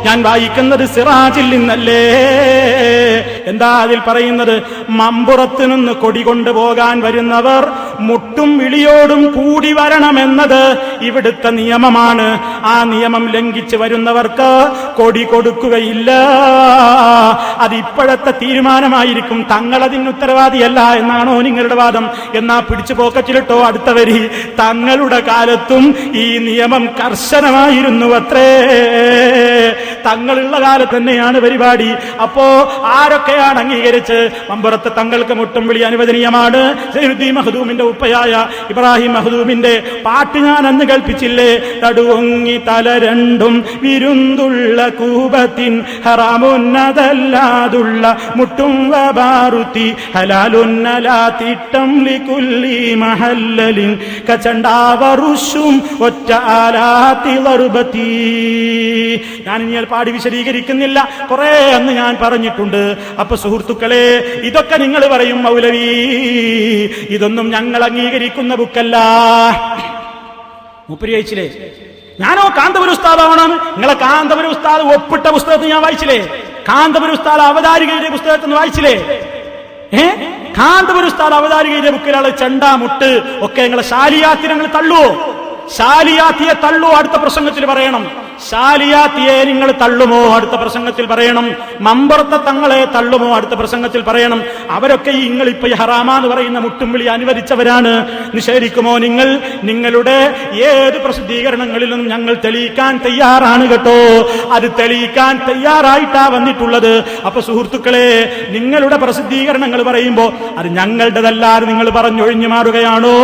ഞാൻ വായിക്കുന്നത് സിറാജിൽ നിന്നല്ലേ. എന്താ അതിൽ പറയുന്നത്? മമ്പുറത്ത് നിന്ന് കൊടി കൊണ്ടുപോകാൻ വരുന്നവർ മുട്ടും വിളിയോടും കൂടി വരണമെന്നത് ഇവിടുത്തെ നിയമമാണ്. ആ നിയമം ലംഘിച്ച് വരുന്നവർക്ക് കൊടി കൊടുക്കുകയില്ല. അത് ഇപ്പോഴത്തെ തീരുമാനമായിരിക്കും, തങ്ങളതിന് ഉത്തരവാദിയല്ല എന്നാണോ നിങ്ങളുടെ വാദം? എന്നാ പിടിച്ചു പോക്കറ്റിലിട്ടോ അടുത്ത വരി. തങ്ങളുടെ കാലത്തും ഈ നിയമം കർശനമായിരുന്നു അത്രേ. തങ്ങളുള്ള കാലത്ത് തന്നെയാണ് പരിപാടി. അപ്പോ ആരൊക്കെയാണ് അംഗീകരിച്ച് മമ്പുറത്ത് തങ്ങൾക്ക് മുട്ടും വിളി അനുവദനീയമാണ്? സൈനുദ്ദീൻ മഖ്ദൂമിന്റെ ഉപ്പയായ ഇബ്രാഹിം മഖ്ദൂമിന്റെ പാട്ട് ഞാൻ അന്ന് കേൾപ്പിച്ചില്ലേ? തടുവൊങ്ങി തല രണ്ടും വിരുന്തുള്ള കൂപത്തിൻ ഹറാമുന്നതല്ലാതുള്ള മുട്ടും വബാറുത്തി ഹലാലുന്നലാത്തിട്ടം ലികുല്ലി മഹല്ലലിൻ കചണ്ടാവറുഷും ഒറ്റ ആലാത്തി വറുബത്തി. ഞാൻ ഇനി പാടി വിശദീകരിക്കുന്നില്ല, കുറെ അന്ന് ഞാൻ പറഞ്ഞിട്ടുണ്ട്. അപ്പൊ സുഹൃത്തുക്കളെ, ഇതൊക്കെ നിങ്ങൾ പറയും മൗലവി ഇതൊന്നും ഞങ്ങൾ അംഗീകരിക്കുന്ന ബുക്കല്ല. മൂപ്പര് വായിച്ചില്ലേ? ഞാനോ കാന്തപുരം ഉസ്താദാവണം. നിങ്ങളെ കാന്തപുരം ഉസ്താദ് ഒപ്പിട്ട പുസ്തകത്തിൽ ഞാൻ വായിച്ചില്ലേ? കാന്തപുരം ഉസ്താദ് അവതാരികയുടെ പുസ്തകത്തിൽ വായിച്ചില്ലേ? കാന്തപുരം ഉസ്താദ് അവതാരികയുടെ ബുക്കിലുള്ള ചെണ്ട മുട്ട് ഒക്കെ നിങ്ങളെ ശാലിയാത്തി നിങ്ങൾ തള്ളുവോ? ശാലിയാത്തിയെ തള്ളു അടുത്ത പ്രസംഗത്തിൽ പറയണം. ശാലിയാത്തിയെ നിങ്ങൾ തള്ളുമോ? അടുത്ത പ്രസംഗത്തിൽ പറയണം. മമ്പുറത്തെ തങ്ങളെ തള്ളുമോ? അടുത്ത പ്രസംഗത്തിൽ പറയണം. അവരൊക്കെ നിങ്ങളിപ്പോ ഹറാമാന്ന് പറയുന്ന മുട്ടുംവിളി അനുവദിച്ചവരാണ്. നിഷേധിക്കുമോ നിങ്ങൾ? നിങ്ങളുടെ ഏത് പ്രസിദ്ധീകരണങ്ങളിലും ഞങ്ങൾ തെളിയിക്കാൻ തയ്യാറാണ് കേട്ടോ. അത് തെളിയിക്കാൻ തയ്യാറായിട്ടാ വന്നിട്ടുള്ളത്. അപ്പൊ സുഹൃത്തുക്കളെ, നിങ്ങളുടെ പ്രസിദ്ധീകരണങ്ങൾ പറയുമ്പോ അത് ഞങ്ങളുടേതല്ലാതെ നിങ്ങൾ പറഞ്ഞൊഴിഞ്ഞു മാറുകയാണോ?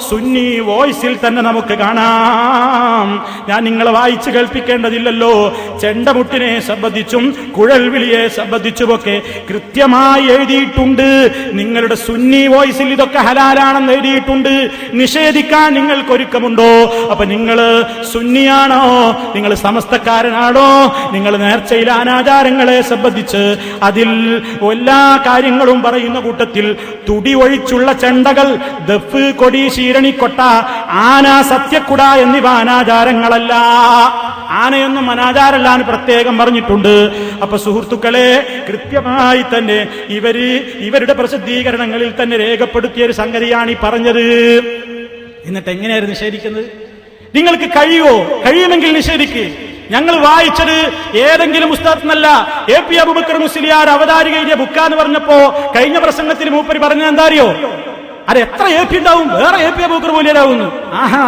സുന്നി വോയിസിൽ തന്നെ നമുക്ക് കാണാം. ഞാൻ നിങ്ങളെ വായിച്ചു കേൾപ്പിക്കേണ്ടതില്ലല്ലോ. ചെണ്ടമുട്ടിനെ സംബന്ധിച്ചും കുഴൽവിളിയെ സംബന്ധിച്ചുമൊക്കെ കൃത്യമായി എഴുതിയിട്ടുണ്ട്. നിങ്ങളുടെ സുന്നി വോയിസിൽ ഇതൊക്കെ ഹലാലാണെന്ന് എഴുതിയിട്ടുണ്ട്. നിഷേധിക്കാൻ നിങ്ങൾക്ക് ഒരുക്കമുണ്ടോ? അപ്പൊ നിങ്ങൾ സുന്നിയാണോ? നിങ്ങൾ സമസ്തക്കാരനാണോ? നിങ്ങൾ നേർച്ചയിലെ അനാചാരങ്ങളെ സംബന്ധിച്ച് അതിൽ എല്ലാ കാര്യങ്ങളും പറയുന്ന കൂട്ടത്തിൽ തുടി ഒഴിച്ചുള്ള ചെണ്ടകൾ, ദഫ്, കൊടി, ശീരണിക്കൊട്ട, ആന, സത്യക്കുട എന്നിവ അനാചാരങ്ങളല്ല. ആനയൊന്നും അനാചാരമല്ല എന്ന് പ്രത്യേകം പറഞ്ഞിട്ടുണ്ട്. അപ്പൊ സുഹൃത്തുക്കളെ, കൃത്യമായി തന്നെ ഇവരുടെ പ്രസിദ്ധീകരണങ്ങളിൽ തന്നെ രേഖപ്പെടുത്തിയ ഒരു സംഗതിയാണ് ഈ പറഞ്ഞത്. എന്നിട്ട് എങ്ങനെയായിരുന്നു നിഷേധിക്കുന്നത്? നിങ്ങൾക്ക് കഴിയുമെങ്കിൽ നിഷേധിക്ക്. ഞങ്ങൾ വായിച്ചത് ഏതെങ്കിലും പുസ്തകത്തിനല്ല. AP അബൂബക്കർ മുസ്ലിയാർ അവതാരികയിലെ ബുക്കാന്ന് പറഞ്ഞപ്പോ കഴിഞ്ഞ പ്രസംഗത്തിൽ മൂപ്പര് പറഞ്ഞത് എന്താ അറിയോ? അത് എത്ര AP ഉണ്ടാവും? വേറെ AP അബൂബക്കർ മൂല്യരാവുന്നു. ആഹാ,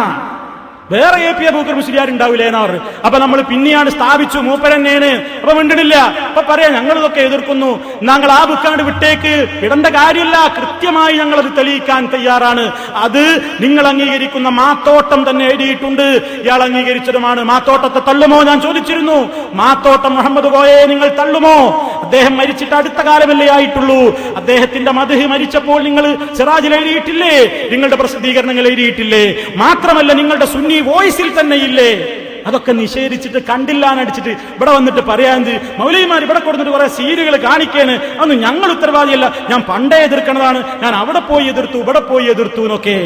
വേറെ AP അബൂബക്കർ മുസ്ലിയാർ ഉണ്ടാവില്ലേ എന്നാ പറഞ്ഞു. അപ്പൊ നമ്മൾ പിന്നെയാണ് സ്ഥാപിച്ചു മൂപ്പരന്നെയാണ്. അപ്പൊ മിണ്ടണില്ല. അപ്പൊ പറയാ ഞങ്ങളിതൊക്കെ എതിർക്കുന്നു. ഞങ്ങൾ ആ ബുക്കാണ്ട് വിട്ടേക്ക്, ഇടേണ്ട കാര്യമില്ല. കൃത്യമായി ഞങ്ങളത് തെളിയിക്കാൻ തയ്യാറാണ്. അത് നിങ്ങൾ അംഗീകരിക്കുന്ന മാത്തോട്ടം തന്നെ എഴുതിയിട്ടുണ്ട്. ഇയാൾ അംഗീകരിച്ചതുമാണ്. മാത്തോട്ടത്തെ തള്ളുമോ? ഞാൻ ചോദിച്ചിരുന്നു. മാത്തോട്ടം മുഹമ്മദ് കോയെ നിങ്ങൾ തള്ളുമോ? അദ്ദേഹം മരിച്ചിട്ട് അടുത്ത കാലമല്ലേ ആയിട്ടുള്ളൂ. അദ്ദേഹത്തിന്റെ മദ്ഹ് മരിച്ചപ്പോൾ നിങ്ങൾ സിറാജിൽ എഴുതിയിട്ടില്ലേ? നിങ്ങളുടെ പ്രസിദ്ധീകരണങ്ങൾ എഴുതിയിട്ടില്ലേ? മാത്രമല്ല നിങ്ങളുടെ സുന്നി വോയിസിൽ തന്നെ ഇല്ലേ? അതൊക്കെ നിഷേധിച്ചിട്ട് കണ്ടില്ലാന്നടിച്ചിട്ട് ഇവിടെ വന്നിട്ട് പറയാൻ മൗലവിമാർ ഇവിടെ കൊടുത്തിട്ട് കുറെ സീരിയലുകൾ കാണിക്കാണ്. അതൊന്നും ഞങ്ങൾ ഉത്തരവാദിയല്ല. ഞാൻ പണ്ടേ എതിർക്കണതാണ്. ഞാൻ അവിടെ പോയി എതിർത്തു, ഇവിടെ പോയി എതിർത്തു എന്നൊക്കെ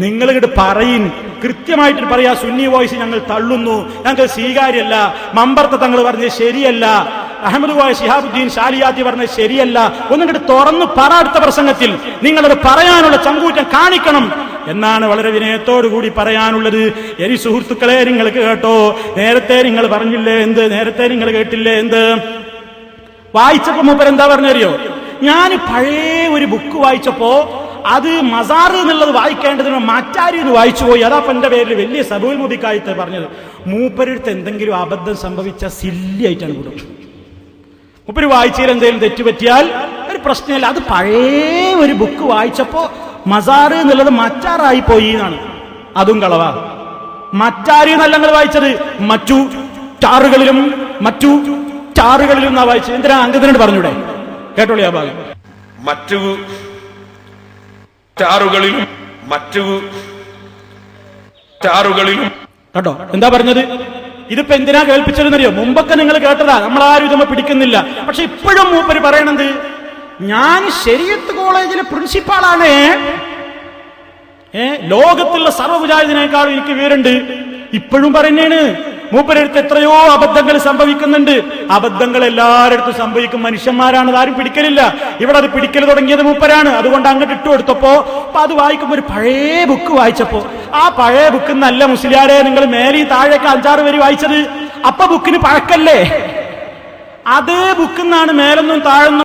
നിങ്ങൾ ഇങ്ങോട്ട് പറയും. കൃത്യമായിട്ട് പറയാ, സുന്നി വോയിസ് ഞങ്ങൾ തള്ളുന്നു, ഞങ്ങൾക്ക് സ്വീകാര്യമല്ല. മമ്പർത്ത തങ്ങൾ പറഞ്ഞത് ശരിയല്ല. അഹമ്മദ് കോയ ശിഹാബുദ്ദീൻ ശാലിയാത്തി പറഞ്ഞത് ശരിയല്ല. ഒന്നിങ്ങോട്ട് തുറന്നു പറ. അടുത്ത പ്രസംഗത്തിൽ നിങ്ങളത് പറയാനുള്ള ചങ്കൂറ്റം കാണിക്കണം എന്നാണ് വളരെ വിനയത്തോടുകൂടി പറയാനുള്ളത്. ഇനി സുഹൃത്തുക്കളെ, നിങ്ങൾ കേട്ടോ, നേരത്തെ നിങ്ങൾ പറഞ്ഞില്ലേ എന്ത്? നേരത്തെ നിങ്ങൾ കേട്ടില്ലേ എന്ത്? വായിച്ചപ്പോ മൂപ്പരെന്താ പറഞ്ഞറിയോ? ഞാൻ പഴയ ഒരു ബുക്ക് വായിച്ചപ്പോ അത് മസാർ എന്നുള്ളത് വായിക്കേണ്ടതിന് മാറ്റാരി എന്ന് വായിച്ചു പോയി. അതാ എന്റെ പേരിൽ വലിയ സബൂൽ മുബിക്കായിട്ട് പറഞ്ഞത്. മൂപ്പരെടുത്ത് എന്തെങ്കിലും അബദ്ധം സംഭവിച്ച സില്ലിയായിട്ടാണ് കൊടുക്കും. മൂപ്പര് വായിച്ചതിൽ എന്തെങ്കിലും തെറ്റുപറ്റിയാൽ ഒരു പ്രശ്നമില്ല. അത് പഴയ ഒരു ബുക്ക് വായിച്ചപ്പോ മസാർ എന്നുള്ളത് മറ്റാറായി പോയി എന്നാണ്. അതും കളവാ. മറ്റാരി എന്നല്ല നിങ്ങൾ വായിച്ചത്, മറ്റു ടാറുകളിലും എന്നാ വായിച്ചത്. എന്തിനാ അംഗത്തിനോട് പറഞ്ഞൂടെ? കേട്ടോളി ആ ഭാഗം. മറ്റു ടാറുകളിലും കേട്ടോ എന്താ പറഞ്ഞത്? ഇതിപ്പോ എന്തിനാ കേൾപ്പിച്ചതെന്നറിയോ? മുമ്പൊക്കെ നിങ്ങൾ കേട്ടതാ, നമ്മളാരും ഇതുമ്പോ പിടിക്കുന്നില്ല. പക്ഷെ ഇപ്പോഴും മൂപ്പര് പറയണത്, ഞാൻ ശരീഅത്ത് കോളേജിലെ പ്രിൻസിപ്പാളാണ്. ലോകത്തുള്ള സർവ്വ മുജാഹിദിനേക്കാളും എനിക്ക് വിവരമുണ്ട്. ഇപ്പോഴും പറയുന്നേണ്. മൂപ്പരടുത്ത് എത്രയോ അബദ്ധങ്ങൾ സംഭവിക്കുന്നുണ്ട്. അബദ്ധങ്ങൾ എല്ലാവരുടെ സംഭവിക്കും, മനുഷ്യന്മാരാണ്, ആരും പിടിക്കലില്ല. ഇവിടെ അത് പിടിക്കൽ തുടങ്ങിയത് മൂപ്പരാണ്. അതുകൊണ്ട് അങ്ങോട്ട് ഇട്ടു കൊടുത്തപ്പോ അത് വായിക്കുമ്പോ ഒരു പഴയ ബുക്ക് വായിച്ചപ്പോ ആ പഴയ ബുക്ക് നല്ല മുസ്ലിയാരെ നിങ്ങൾ മേലെ താഴേക്ക് 5-6 വരി വായിച്ചത്, അപ്പൊ ബുക്കിന് പഴക്കല്ലേ? അതേ ബുക്കിന്നാണ് മേലൊന്നും താഴെന്നും